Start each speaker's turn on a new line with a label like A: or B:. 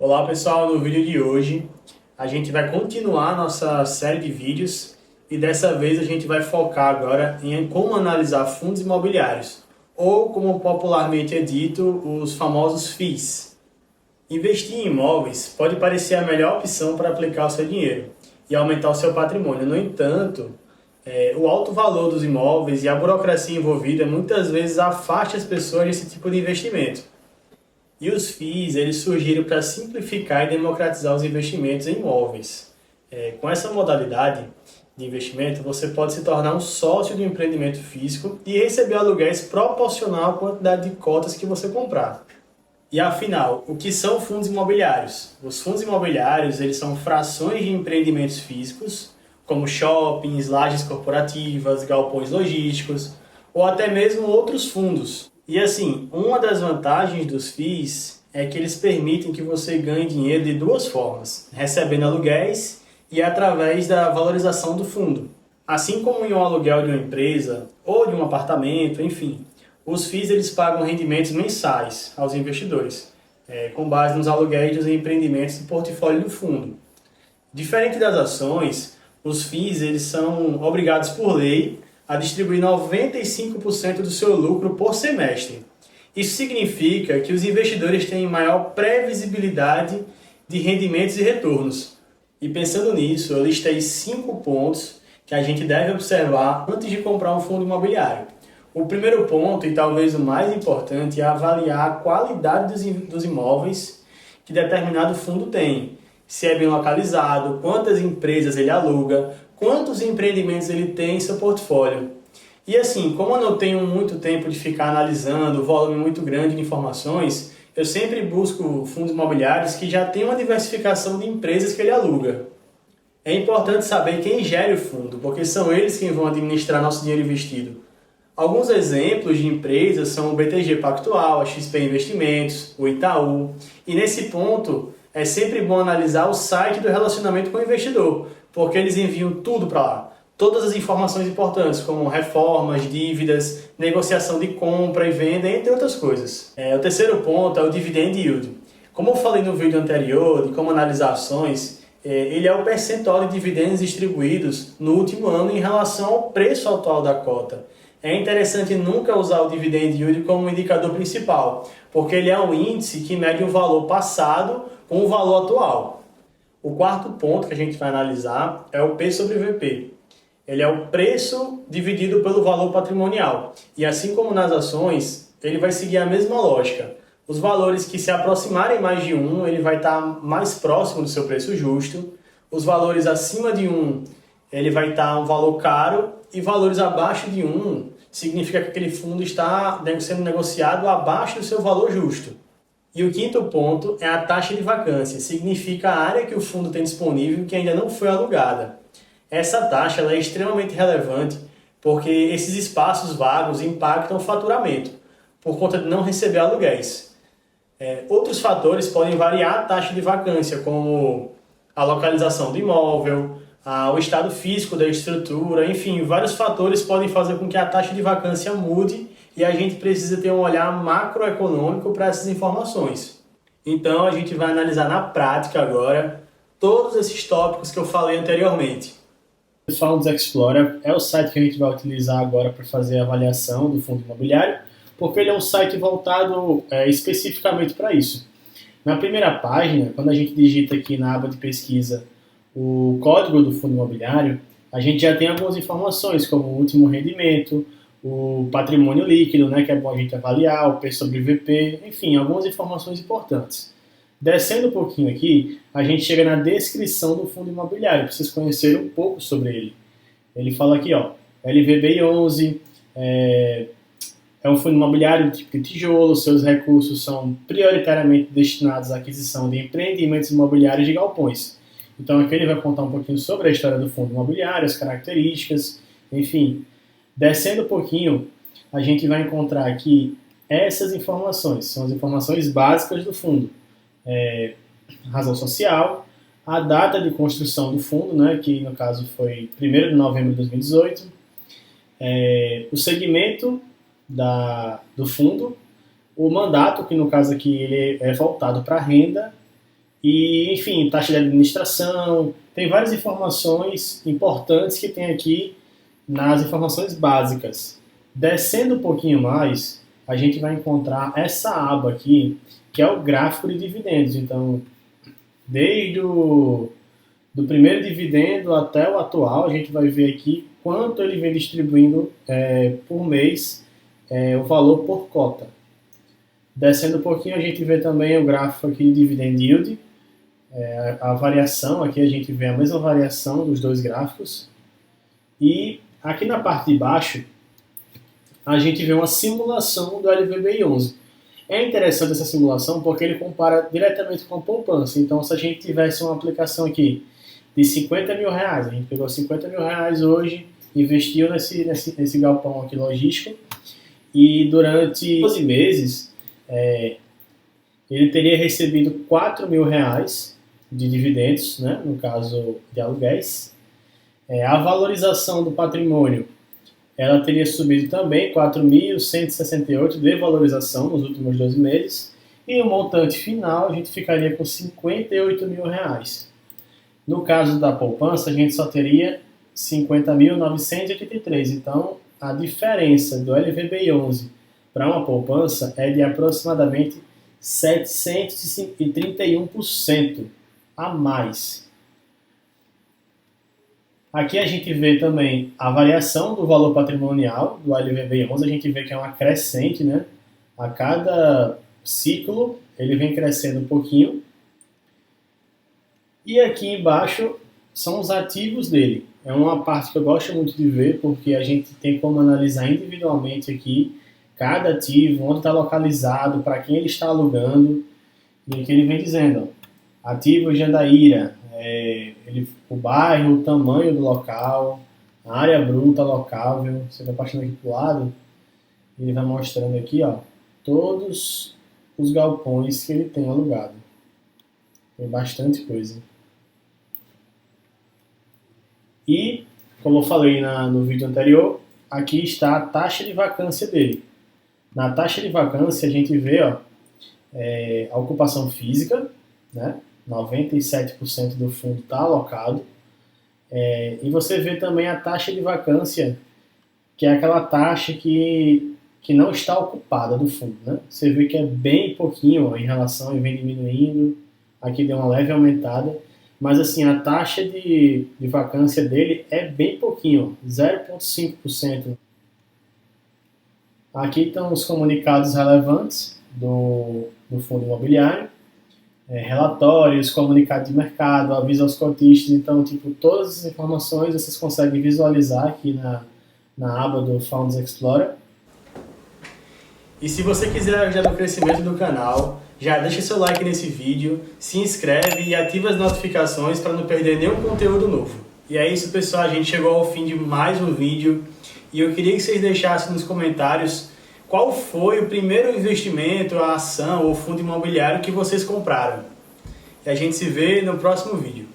A: Olá pessoal, no vídeo de hoje a gente vai continuar nossa série de vídeos e dessa vez a gente vai focar agora em como analisar fundos imobiliários, ou como popularmente é dito, os famosos FIIs. Investir em imóveis pode parecer a melhor opção para aplicar o seu dinheiro e aumentar o seu patrimônio. No entanto, o alto valor dos imóveis e a burocracia envolvida muitas vezes afasta as pessoas desse tipo de investimento. E os FIIs, eles surgiram para simplificar e democratizar os investimentos em imóveis. Com essa modalidade de investimento, você pode se tornar um sócio de um empreendimento físico e receber aluguéis proporcional à quantidade de cotas que você comprar. E afinal, o que são fundos imobiliários? Os fundos imobiliários, eles são frações de empreendimentos físicos, como shoppings, lajes corporativas, galpões logísticos, ou até mesmo outros fundos. E assim, uma das vantagens dos FIIs é que eles permitem que você ganhe dinheiro de duas formas, recebendo aluguéis e através da valorização do fundo. Assim como em um aluguel de uma empresa ou de um apartamento, enfim, os FIIs eles pagam rendimentos mensais aos investidores, com base nos aluguéis dos empreendimentos do portfólio do fundo. Diferente das ações, os FIIs eles são obrigados por lei a distribuir 95% do seu lucro por semestre. Isso significa que os investidores têm maior previsibilidade de rendimentos e retornos. E pensando nisso, eu listei 5 pontos que a gente deve observar antes de comprar um fundo imobiliário. O primeiro ponto, e talvez o mais importante, é avaliar a qualidade dos imóveis que determinado fundo tem. Se é bem localizado, quantas empresas ele aluga, quantos empreendimentos ele tem em seu portfólio. E assim, como eu não tenho muito tempo de ficar analisando o volume muito grande de informações, eu sempre busco fundos imobiliários que já têm uma diversificação de empresas que ele aluga. É importante saber quem gere o fundo, porque são eles quem vão administrar nosso dinheiro investido. Alguns exemplos de empresas são o BTG Pactual, a XP Investimentos, o Itaú. E nesse ponto, é sempre bom analisar o site do relacionamento com o investidor, porque eles enviam tudo para lá. Todas as informações importantes, como reformas, dívidas, negociação de compra e venda, entre outras coisas. O terceiro ponto é o Dividend Yield. Como eu falei no vídeo anterior de como analisar ações, ele é o percentual de dividendos distribuídos no último ano em relação ao preço atual da cota. É interessante nunca usar o Dividend Yield como um indicador principal, porque ele é um índice que mede o valor passado com o valor atual. O quarto ponto que a gente vai analisar é o P sobre VP. Ele é o preço dividido pelo valor patrimonial. E assim como nas ações, ele vai seguir a mesma lógica. Os valores que se aproximarem mais de 1, ele vai estar mais próximo do seu preço justo. Os valores acima de 1, ele vai estar um valor caro. E valores abaixo de 1 significa que aquele fundo está sendo negociado abaixo do seu valor justo. E o quinto ponto é a taxa de vacância, significa a área que o fundo tem disponível que ainda não foi alugada. Essa taxa ela é extremamente relevante porque esses espaços vagos impactam o faturamento, por conta de não receber aluguéis. Outros fatores podem variar a taxa de vacância, como a localização do imóvel, o estado físico da estrutura, enfim, vários fatores podem fazer com que a taxa de vacância mude e a gente precisa ter um olhar macroeconômico para essas informações. Então a gente vai analisar na prática agora todos esses tópicos que eu falei anteriormente. O Funds Explorer é o site que a gente vai utilizar agora para fazer a avaliação do fundo imobiliário, porque ele é um site voltado especificamente para isso. Na primeira página, quando a gente digita aqui na aba de pesquisa o código do fundo imobiliário, a gente já tem algumas informações, como o último rendimento, o patrimônio líquido, né, que é bom a gente avaliar, o P sobre VP, enfim, algumas informações importantes. Descendo um pouquinho aqui, a gente chega na descrição do fundo imobiliário, para vocês conhecerem um pouco sobre ele. Ele fala aqui, ó, LVBI11, é um fundo imobiliário do tipo de tijolo, seus recursos são prioritariamente destinados à aquisição de empreendimentos imobiliários de galpões. Então aqui ele vai contar um pouquinho sobre a história do fundo imobiliário, as características, enfim. Descendo um pouquinho, a gente vai encontrar aqui essas informações, são as informações básicas do fundo. Razão social, a data de construção do fundo, né, que no caso foi 1º de novembro de 2018, o segmento do fundo, o mandato, que no caso aqui ele é voltado para renda,
B: E, enfim, taxa de administração, tem várias informações importantes que tem aqui nas informações básicas. Descendo um pouquinho mais, a gente vai encontrar essa aba aqui, que é o gráfico de dividendos. Então, desde o do primeiro dividendo até o atual, a gente vai ver aqui quanto ele vem distribuindo por mês, o valor por cota. Descendo um pouquinho, a gente vê também o gráfico aqui de dividend yield, a variação, aqui a gente vê a mesma variação dos dois gráficos. E aqui na parte de baixo, a gente vê uma simulação do LVBI11. É interessante essa simulação porque ele compara diretamente com a poupança. Então, se a gente tivesse uma aplicação aqui de 50 mil reais, a gente pegou 50 mil reais hoje, investiu nesse galpão aqui logístico, e durante 12 meses ele teria recebido 4 mil reais de dividendos, né, no caso de aluguéis. A valorização do patrimônio, ela teria subido também 4.168 de valorização nos últimos 12 meses, e o montante final a gente ficaria com 58 mil reais. No caso da poupança, a gente só teria 50.983. Então, a diferença do LVBI11 para uma poupança é de aproximadamente 731% a mais. Aqui a gente vê também a variação do valor patrimonial do LVBI11. A gente vê que é uma crescente, né? A cada ciclo ele vem crescendo um pouquinho. E aqui embaixo são os ativos dele. É uma parte que eu gosto muito de ver, porque a gente tem como analisar individualmente aqui cada ativo, onde está localizado, para quem ele está alugando. E aqui ele vem dizendo, ó, ativo Jandaíra, o bairro, o tamanho do local, a área bruta locável. Você vai passando aqui para o lado, ele vai mostrando aqui, ó, todos os galpões que ele tem alugado. Tem bastante coisa. E, como eu falei no vídeo anterior, aqui está a taxa de vacância dele. Na taxa de vacância a gente vê a ocupação física, né? 97% do fundo está alocado. E você vê também a taxa de vacância, que é aquela taxa que não está ocupada do fundo, né? Você vê que é bem pouquinho em relação e vem diminuindo. Aqui deu uma leve aumentada. Mas assim, a taxa de vacância dele é bem pouquinho, 0,5%. Aqui estão os comunicados relevantes do fundo imobiliário, relatórios, comunicados de mercado, aviso aos cotistas. Então, tipo, todas as informações vocês conseguem visualizar aqui na aba do Funds Explorer.
A: E se você quiser ajudar no crescimento do canal, já deixa seu like nesse vídeo, se inscreve e ativa as notificações para não perder nenhum conteúdo novo. E é isso, pessoal, a gente chegou ao fim de mais um vídeo e eu queria que vocês deixassem nos comentários qual foi o primeiro investimento, a ação ou fundo imobiliário que vocês compraram. E a gente se vê no próximo vídeo.